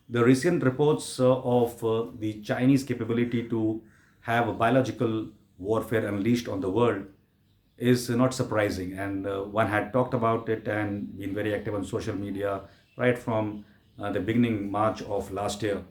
The recent reports of the Chinese capability to have a biological warfare unleashed on the world is not surprising. And one had talked about it and been very active on social media right from the beginning March of last year.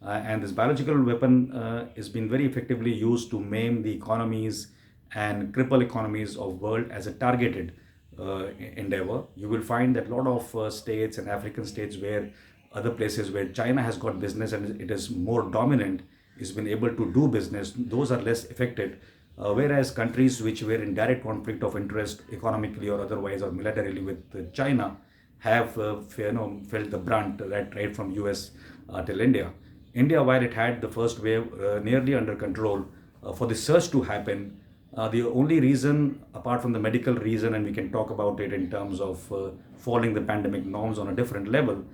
And this biological weapon has been very effectively used to maim the economies and cripple economies of world as a targeted endeavor. You will find that a lot of states and African states where other places where China has got business and it is more dominant, is been able to do business, those are less affected. Whereas countries which were in direct conflict of interest economically or otherwise or militarily with China have felt the brunt right from US till India. India, while it had the first wave nearly under control, for the surge to happen, the only reason, apart from the medical reason, and we can talk about it in terms of following the pandemic norms on a different level,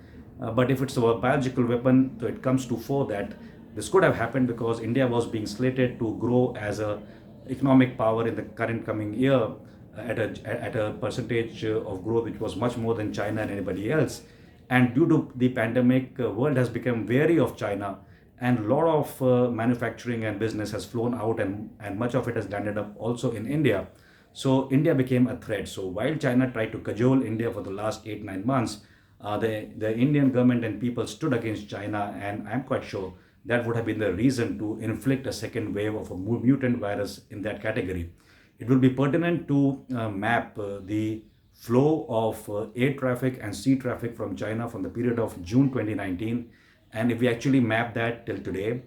but if it's a biological weapon, so it comes to fore that this could have happened because India was being slated to grow as a economic power in the current coming year at a percentage of growth which was much more than China and anybody else. And due to the pandemic, world has become wary of China, and a lot of manufacturing and business has flown out, and much of it has landed up also in India. So India became a threat. So while China tried to cajole India for the last 8 9 months, the Indian government and people stood against China, and I'm quite sure that would have been the reason to inflict a second wave of a mutant virus in that category. It will be pertinent to map the flow of air traffic and sea traffic from China from the period of June 2019. And if we actually map that till today,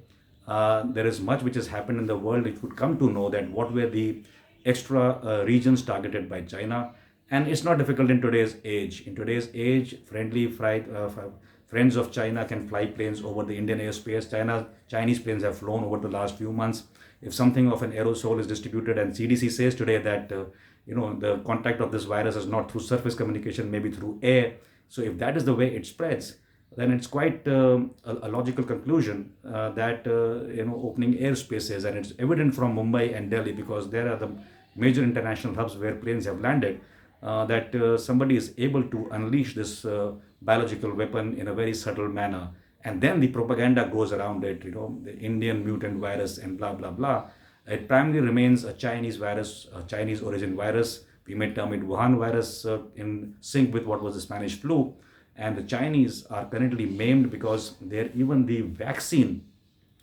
there is much which has happened in the world. It would come to know that what were the extra regions targeted by China. And it's not difficult in today's age. In today's age, friends of China can fly planes over the Indian airspace. Chinese planes have flown over the last few months. If something of an aerosol is distributed, and CDC says today that the contact of this virus is not through surface communication, maybe through air. So if that is the way it spreads, then it's quite a logical conclusion that opening airspaces, and it's evident from Mumbai and Delhi because there are the major international hubs where planes have landed, that somebody is able to unleash this biological weapon in a very subtle manner, and then the propaganda goes around it, the Indian mutant virus and blah blah blah. It primarily remains a Chinese virus, a Chinese origin virus. We may term it Wuhan virus, in sync with what was the Spanish flu. And the Chinese are currently maimed because even the vaccine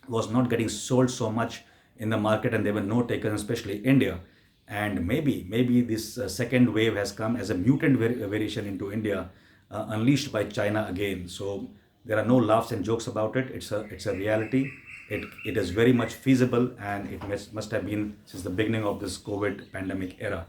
was not getting sold so much in the market, and there were no taken, especially India. And maybe this second wave has come as a mutant variation into India, unleashed by China again. So there are no laughs and jokes about it. It's a reality. It is very much feasible, and it must have been since the beginning of this COVID pandemic era.